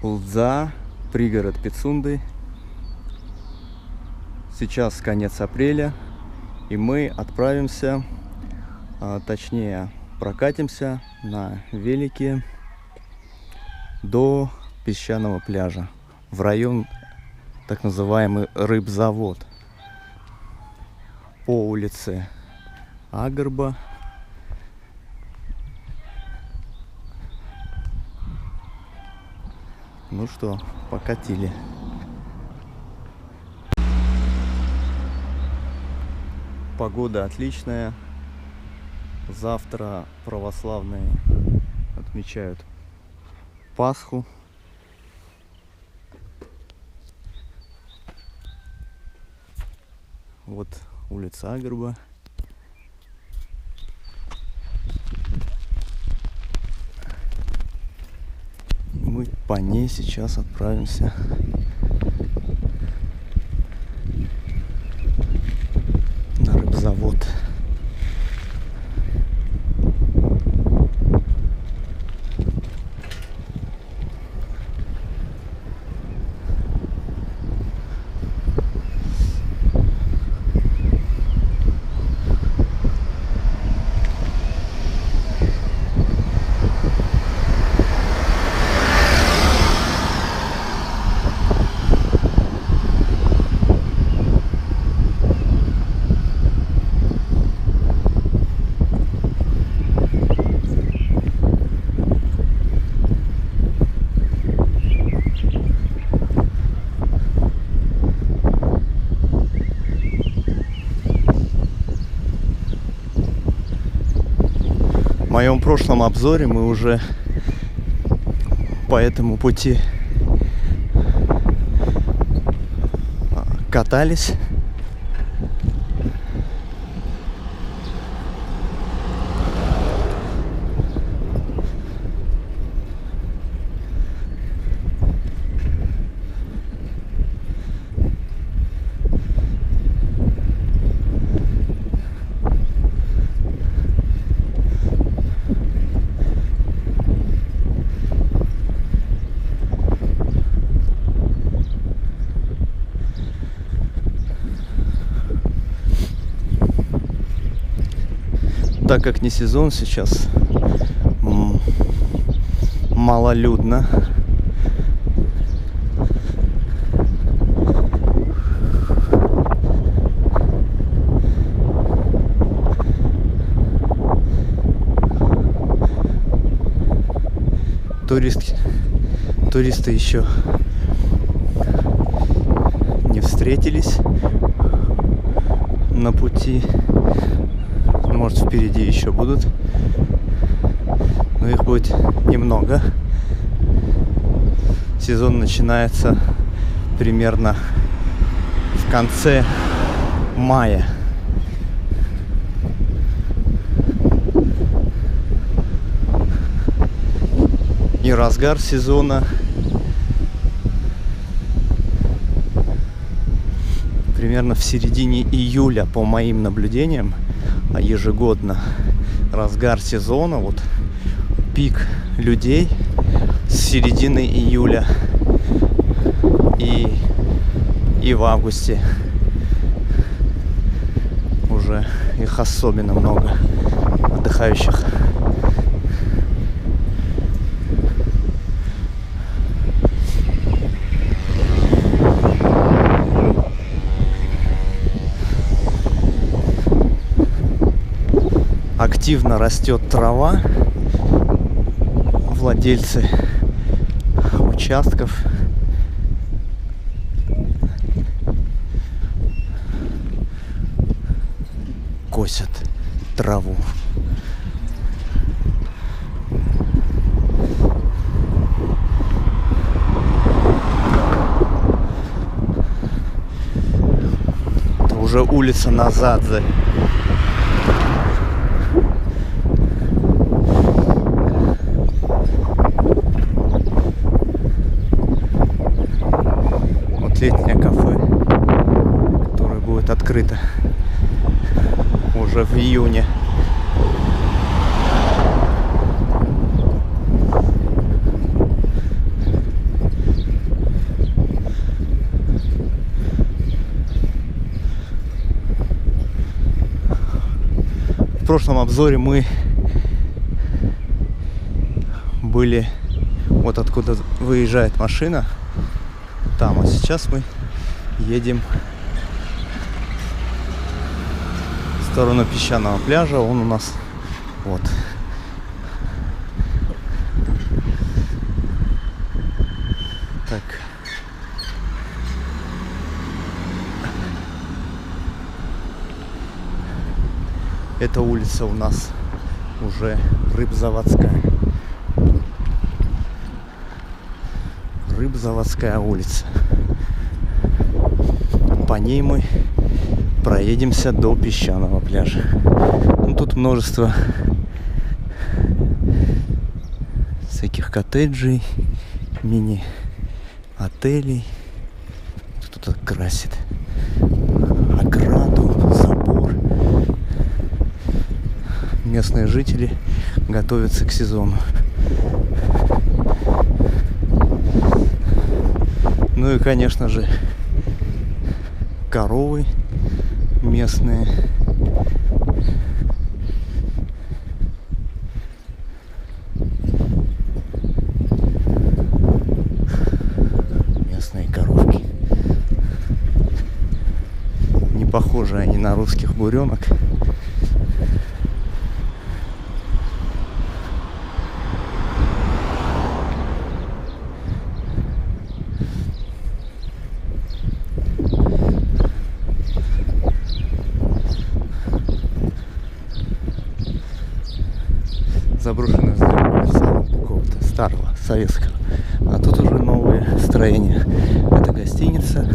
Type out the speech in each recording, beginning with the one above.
Улдза, пригород Пицунды. Сейчас конец апреля, и мы отправимся, точнее прокатимся на велике до песчаного пляжа в район так называемый Рыбзавод по улице Агрба. Ну что, покатили. Погода отличная. Завтра православные отмечают Пасху. Вот улица Агрба. Мы по ней сейчас отправимся на рыбзавод. В моем прошлом обзоре мы уже по этому пути катались. Так как не сезон сейчас, малолюдно. Туристы еще не встретились на пути. Может, впереди еще будут, но их будет немного. Сезон начинается примерно в конце мая. И разгар сезона примерно в середине июля, по моим наблюдениям. А ежегодно разгар сезона, вот пик людей с середины июля и в августе уже их особенно много отдыхающих. Активно растет трава. Владельцы участков косят траву. Это уже улица Назадзе. Летнее кафе, которое будет открыто уже в июне. прошлом обзоре мы были вот откуда выезжает машина там, а сейчас мы едем в сторону песчаного пляжа. Он у нас вот. Так. Эта улица у нас уже Рыбзаводская. Рыбзаводская улица. По ней мы проедемся до песчаного пляжа. Ну, тут множество всяких коттеджей, мини-отелей. Кто-то красит ограду, забор. Местные жители готовятся к сезону. Ну и, конечно же, коровы местные. Местные коровки. Не похожи они на русских буренок. Заброшенное здание какого-то старого советского. А тут уже новые строения. Это гостиница.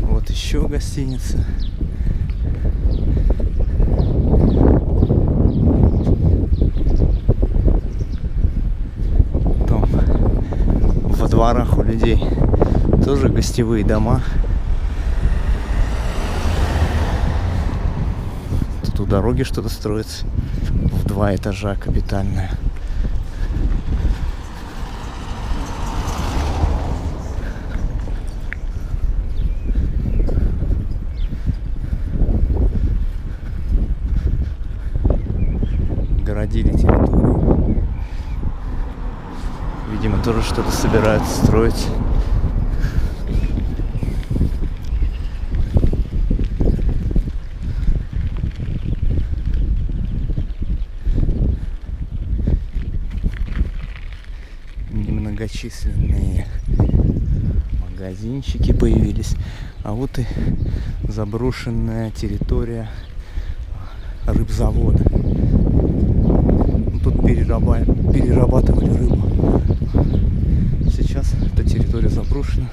Вот еще гостиница. Там во дворах у людей тоже гостевые дома. У дороги что-то строится в 2 этажа, капитальное. Городили территорию. Видимо, тоже что-то собираются строить. Многочисленные магазинчики появились. А вот и заброшенная территория рыбзавода. Тут перерабатывали рыбу. Сейчас эта территория заброшена.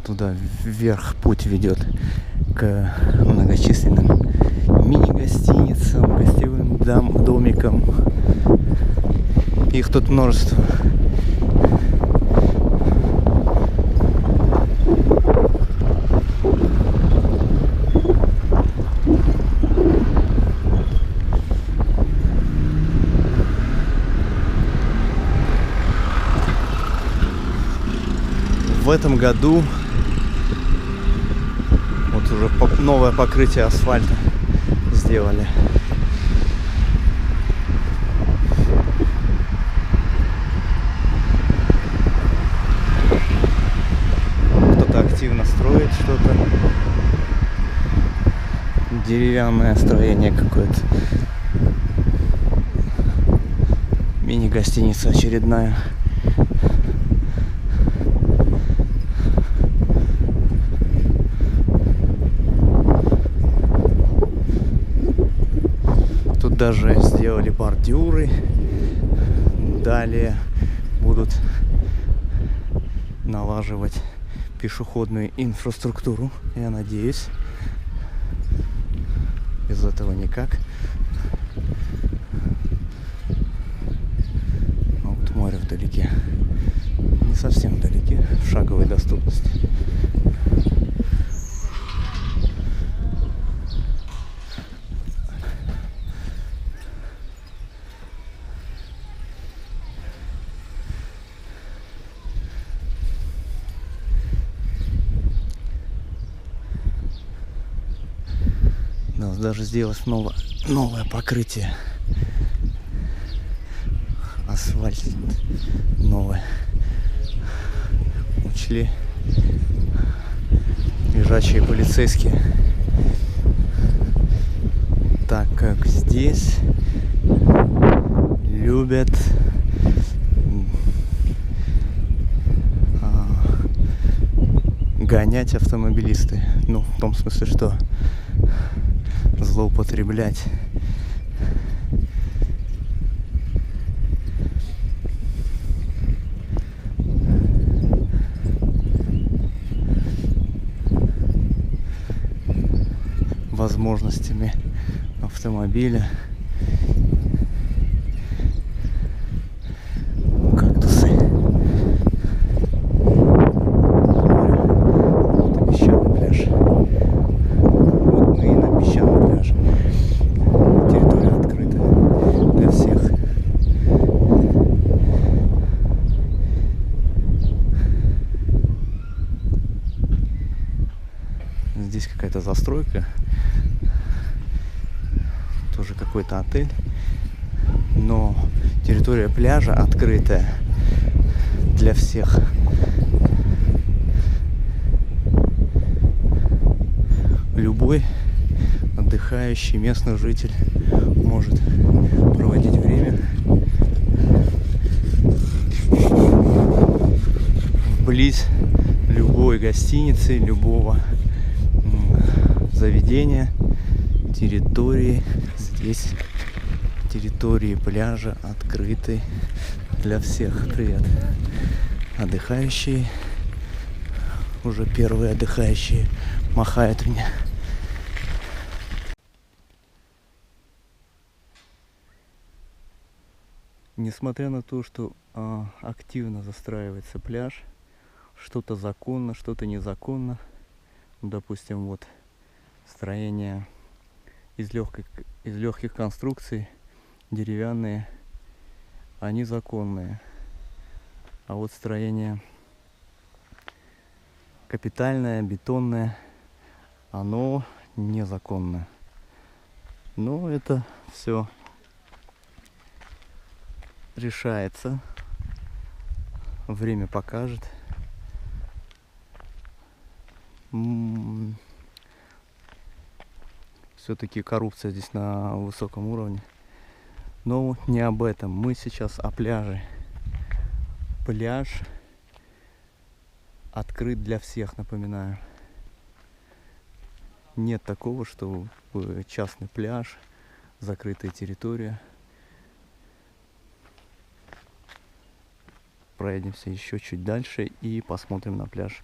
Туда вверх путь ведет к многочисленным мини-гостиницам, гостевым домикам. Их тут множество. В этом году вот уже новое покрытие асфальта сделали. Кто-то активно строит что-то. Деревянное строение какое-то. Мини-гостиница очередная. Даже сделали бордюры. Далее будут налаживать пешеходную инфраструктуру, я надеюсь. Без этого никак. А вот море вдалеке. Не совсем вдалеке, в шаговой доступности. нас даже сделать новое покрытие. Асфальт новый. Учли лежачие полицейские. Так как здесь любят гонять автомобилисты. Ну, в том смысле, что злоупотреблять. Возможностями автомобиля. Кактусы. Вот и песчаный пляж. Вот мы и на песчаном пляже. Территория открытая для всех. Здесь какая-то застройка. Тоже какой-то отель. Но территория пляжа открытая для всех. Любой отдыхающий местный житель может проводить время вблизь любой гостиницы, любого заведения, территории. Здесь территории пляжа открыты для всех. Привет, отдыхающие. Уже первые отдыхающие махают мне. Несмотря на то, что активно застраивается пляж, что-то законно, что-то незаконно. Допустим, вот строение из легких конструкций, деревянные, они законные. А вот строение капитальное, бетонное, оно незаконное. Но это все решается. Время покажет. Все-таки коррупция здесь на высоком уровне. Но не об этом. Мы сейчас о пляже. Пляж открыт для всех, напоминаю. Нет такого, что частный пляж, закрытая территория. Проедемся еще чуть дальше и посмотрим на пляж.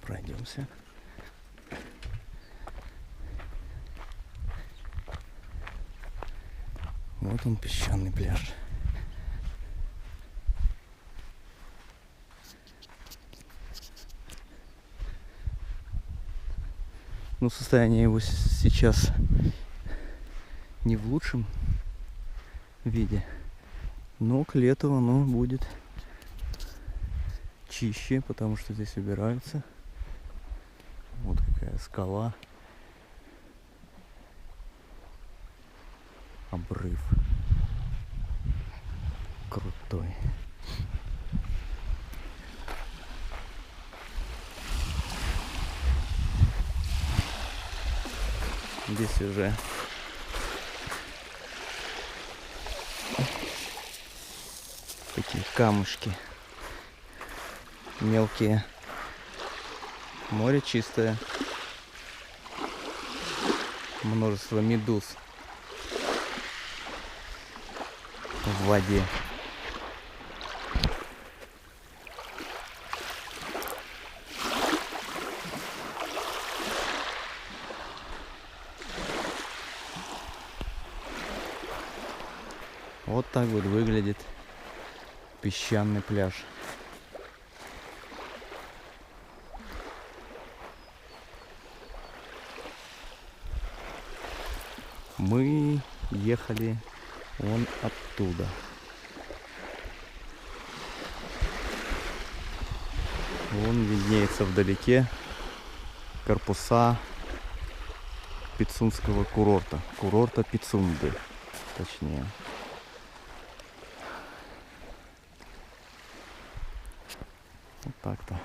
Пройдемся. Вот он, песчаный пляж. Но состояние его сейчас не в лучшем виде, но к лету оно будет чище, потому что здесь убираются. Вот какая скала. Обрыв. Крутой. Здесь уже такие камушки мелкие. Море чистое. Множество медуз. в воде. Вот так вот выглядит песчаный пляж. Мы ехали вон оттуда. Вон виднеется вдалеке корпуса Пицунского курорта. Курорта Пицунды, точнее. Вот так-то.